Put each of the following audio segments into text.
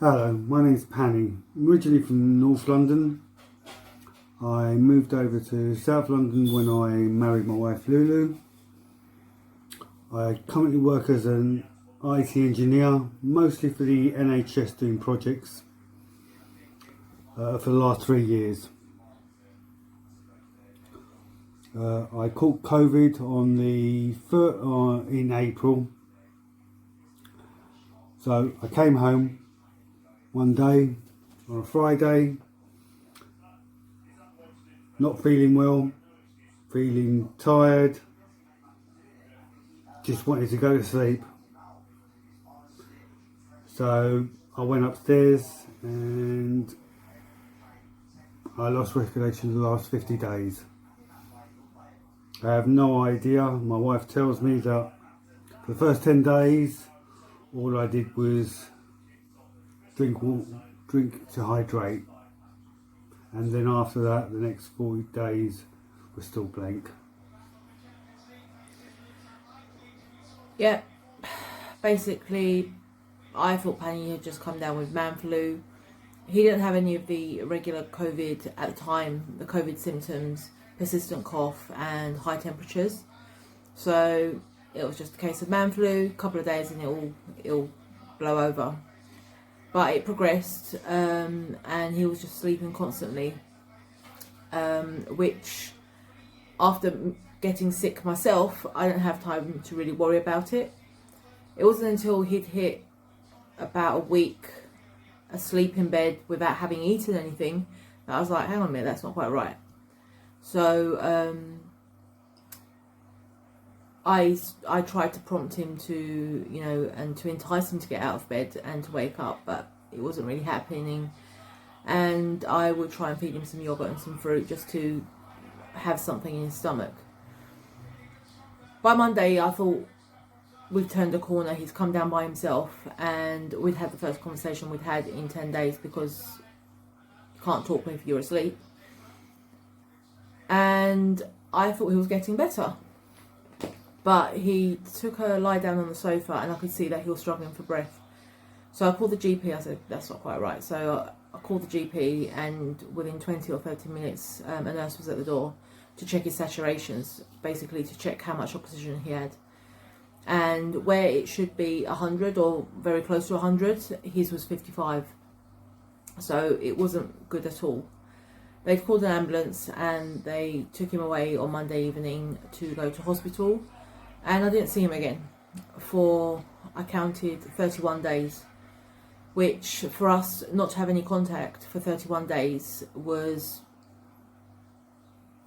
Hello, my name's Pani. I'm originally from North London. I moved over to South London when I married my wife Lulu. I currently work as an IT engineer, mostly for the NHS doing projects for the last 3 years. I caught COVID in April. So I came home one day on a Friday, not feeling well, feeling tired, just wanted to go to sleep. So I went upstairs and I lost recollection the last 50 days. I have no idea. My wife tells me that for the first 10 days all I did was drink to hydrate, and then after that the next 40 days were still blank. Yeah, basically I thought Pani had just come down with man flu. He didn't have any of the regular COVID at the time, the COVID symptoms, persistent cough and high temperatures. So it was just a case of man flu, a couple of days and it'll blow over. But it progressed and he was just sleeping constantly, which after getting sick myself, I didn't have time to really worry about it. It wasn't until he'd hit about a week asleep in bed without having eaten anything that I was like, hang on a minute, that's not quite right. So I tried to prompt him to, and to entice him to get out of bed and to wake up, but it wasn't really happening. And I would try and feed him some yogurt and some fruit just to have something in his stomach. By Monday, I thought we've turned a corner. He's come down by himself, and we'd had the first conversation we'd had in 10 days because you can't talk if you're asleep. And I thought he was getting better. But he took a lie down on the sofa and I could see that he was struggling for breath. So I called the GP. I said, that's not quite right. So I called the GP, and within 20 or 30 minutes, a nurse was at the door to check his saturations, basically to check how much oxygen he had. And where it should be 100 or very close to 100, his was 55. So it wasn't good at all. They'd called an ambulance and they took him away on Monday evening to go to hospital. And I didn't see him again for, I counted, 31 days, which for us not to have any contact for 31 days was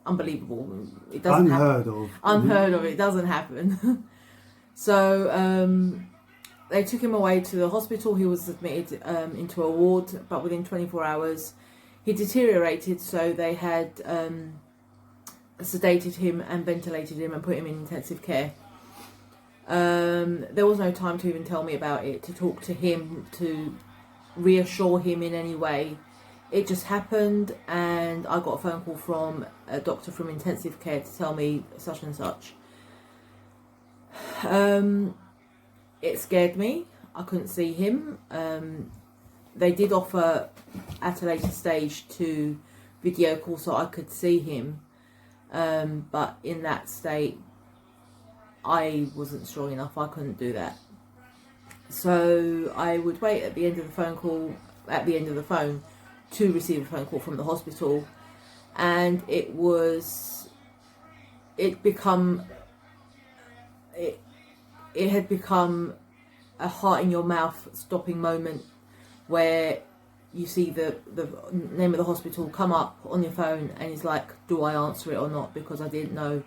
unbelievable. It doesn't happen. Unheard of. It doesn't happen. So they took him away to the hospital. He was admitted into a ward, but within 24 hours he deteriorated. So they had sedated him and ventilated him and put him in intensive care. There was no time to even tell me about it, to talk to him, to reassure him in any way. It just happened, and I got a phone call from a doctor from intensive care to tell me such and such. It scared me. I couldn't see him. They did offer at a later stage to video call so I could see him, but in that state I wasn't strong enough. I couldn't do that. So I would wait at the end of the phone call, to receive a phone call from the hospital, and it had become a heart in your mouth stopping moment, where you see the name of the hospital come up on your phone and it's like, do I answer it or not? Because I didn't know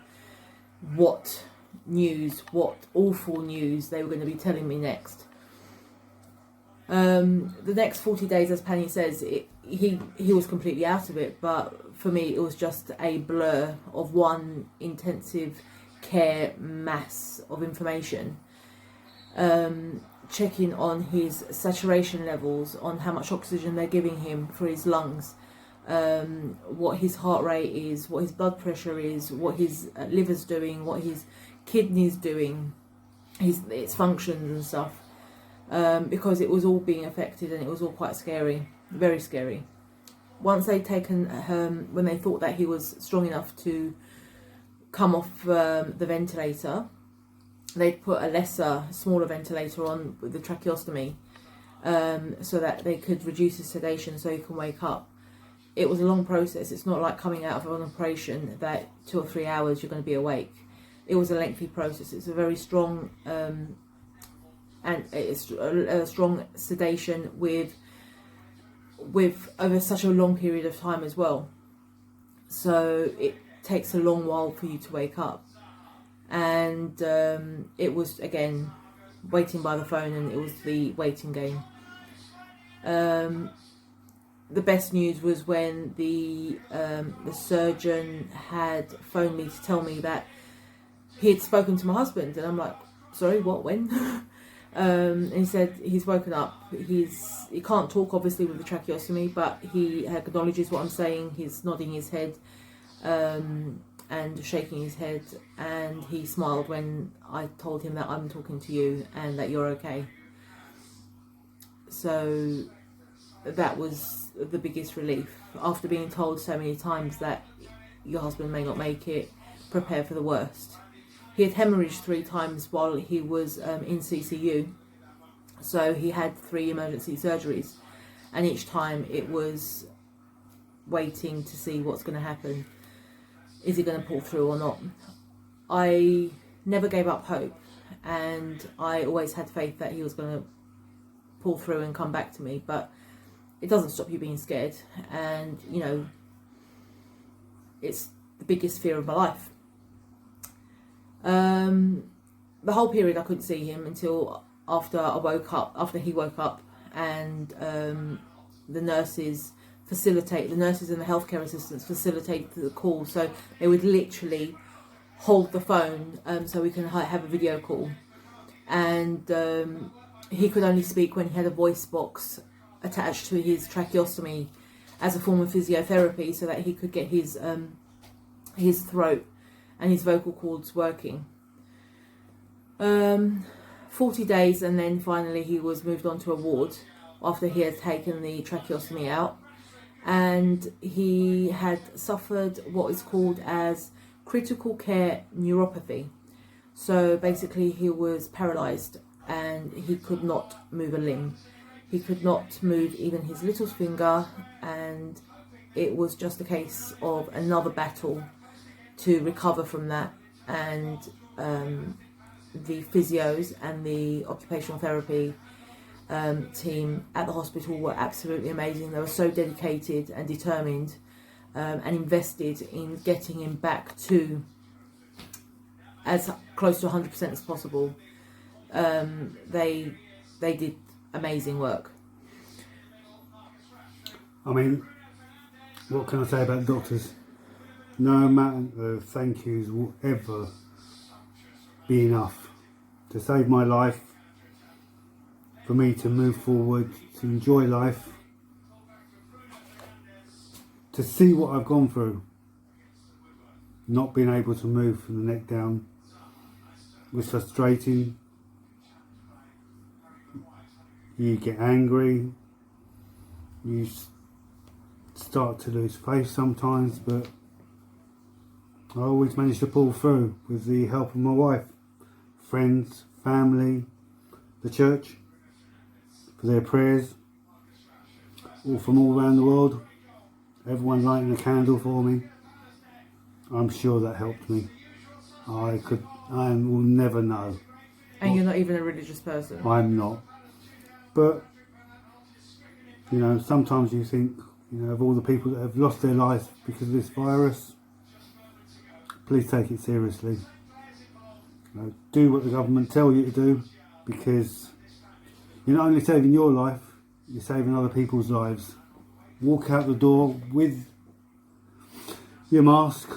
what awful news they were going to be telling me next. The next 40 days, as Pani says, he was completely out of it, but for me it was just a blur of one intensive care mass of information. Checking on his saturation levels, on how much oxygen they're giving him for his lungs, what his heart rate is, what his blood pressure is, what his liver's doing, what his kidneys doing, its functions and stuff. because it was all being affected and it was all quite scary, very scary. Once they'd taken when they thought that he was strong enough to come off the ventilator, they'd put a smaller ventilator on with the tracheostomy, so that they could reduce his sedation so he can wake up. It was a long process. It's not like coming out of an operation that 2 or 3 hours you're going to be awake. It was a lengthy process. It's a very strong and it's a strong sedation with over such a long period of time as well. So it takes a long while for you to wake up. And it was, again, waiting by the phone, and it was the waiting game. The best news was when the surgeon had phoned me to tell me that he had spoken to my husband, and I'm like, sorry, what, when? And he said he's woken up. He can't talk, obviously, with the tracheostomy, but he acknowledges what I'm saying. He's nodding his head and shaking his head, and he smiled when I told him that I'm talking to you and that you're okay. So that was the biggest relief. After being told so many times that your husband may not make it, prepare for the worst. He had hemorrhaged 3 times while he was in CCU, so he had 3 emergency surgeries, and each time it was waiting to see what's going to happen. Is he going to pull through or not? I never gave up hope, and I always had faith that he was going to pull through and come back to me, but it doesn't stop you being scared. And, you know, it's the biggest fear of my life. The whole period I couldn't see him until after he woke up, and the nurses and the healthcare assistants facilitated the call, so they would literally hold the phone so we can have a video call. And he could only speak when he had a voice box attached to his tracheostomy as a form of physiotherapy, so that he could get his throat and his vocal cords working. 40 days, and then finally he was moved on to a ward after he had taken the tracheostomy out, and he had suffered what is called as critical care neuropathy. So basically he was paralysed and he could not move a limb. He could not move even his little finger, and it was just a case of another battle to recover from that. And the physios and the occupational therapy team at the hospital were absolutely amazing. They were so dedicated and determined and invested in getting him back to as close to 100% as possible. They did amazing work. I mean, what can I say about doctors? No amount of thank yous will ever be enough to save my life, for me to move forward, to enjoy life, to see what I've gone through. Not being able to move from the neck down was frustrating. You get angry, you start to lose faith sometimes, but I always managed to pull through with the help of my wife, friends, family, the church, for their prayers, all from all around the world, everyone lighting a candle for me. I'm sure that helped me. I will never know. And you're not even a religious person? I'm not. But, you know, sometimes you think, you know, of all the people that have lost their lives because of this virus, please take it seriously. You know, do what the government tell you to do, because you're not only saving your life, you're saving other people's lives. Walk out the door with your mask,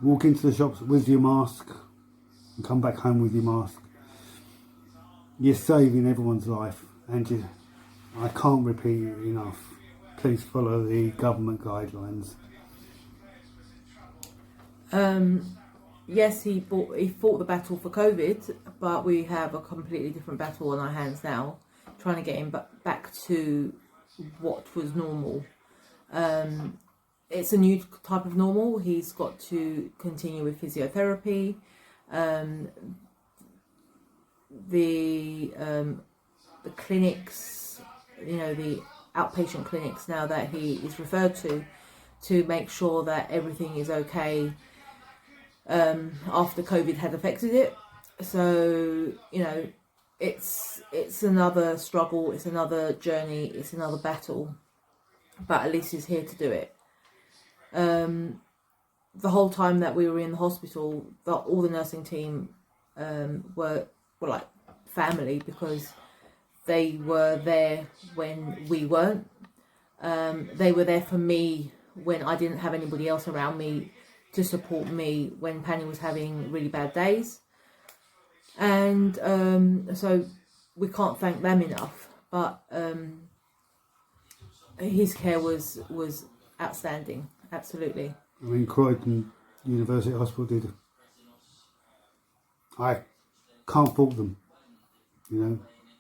walk into the shops with your mask, and come back home with your mask. You're saving everyone's life, and I can't repeat it enough. Please follow the government guidelines. yes, he fought the battle for COVID, but we have a completely different battle on our hands now, trying to get him back to what was normal. It's a new type of normal. He's got to continue with physiotherapy. The clinics, the outpatient clinics now that he is referred to make sure that everything is okay after COVID had affected it. So, it's another struggle, it's another journey, it's another battle, but at least he's here to do it. The whole time that we were in the hospital, all the nursing team were like family, because they were there when we weren't. They were there for me when I didn't have anybody else around me to support me when Pani was having really bad days. And so we can't thank them enough, but his care was outstanding, absolutely. I mean, Croydon University Hospital did. I can't fault them.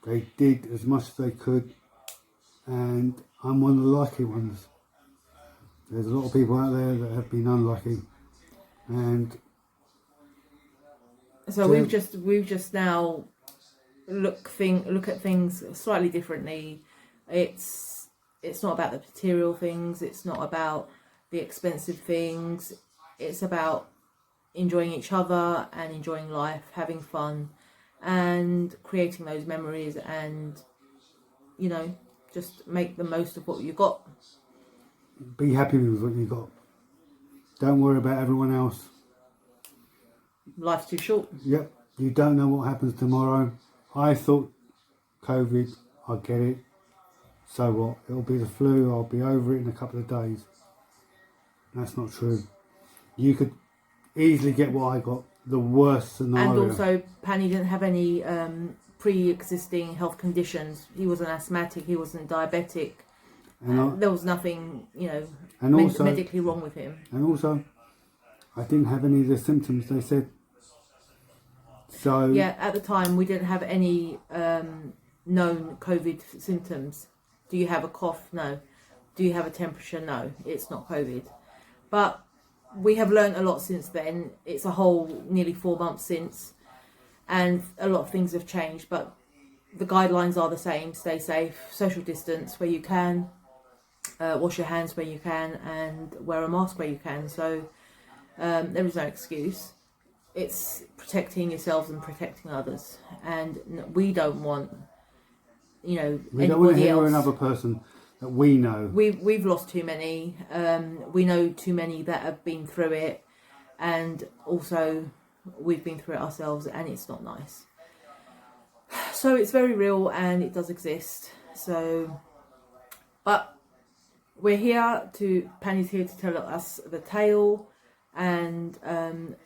They did as much as they could, and I'm one of the lucky ones. There's a lot of people out there that have been unlucky, and so we've just now look at things slightly differently. It's not about the material things. It's not about the expensive things. It's about enjoying each other and enjoying life, having fun, and creating those memories, and just make the most of what you got. Be happy with what you got. Don't worry about everyone else. Life's too short. Yep, you don't know what happens tomorrow. I thought COVID, I get it. So what? It'll be the flu, I'll be over it in a couple of days. That's not true. You could easily get what I got, the worst scenario. And also, Pani didn't have any pre-existing health conditions. He wasn't asthmatic, he wasn't diabetic. There was nothing, medically wrong with him. And also, I didn't have any of the symptoms they said. So yeah, at the time we didn't have any known COVID symptoms. Do you have a cough? No. Do you have a temperature? No. It's not COVID. But we have learned a lot since then. It's a whole nearly 4 months since, and a lot of things have changed. But the guidelines are the same. Stay safe, social distance where you can, wash your hands where you can, and wear a mask where you can. So there is no excuse. It's protecting yourselves and protecting others, and we don't want, we don't want to hear another person that we know. We've lost too many. We know too many that have been through it, and also we've been through it ourselves, and it's not nice. So it's very real, and it does exist. So, but we're here Pani's here to tell us the tale, and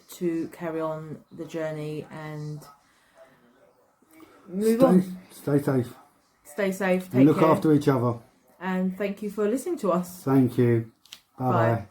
to carry on the journey and move on. Stay safe. Stay safe. Take and look care. after each other. And thank you for listening to us. Thank you. Bye.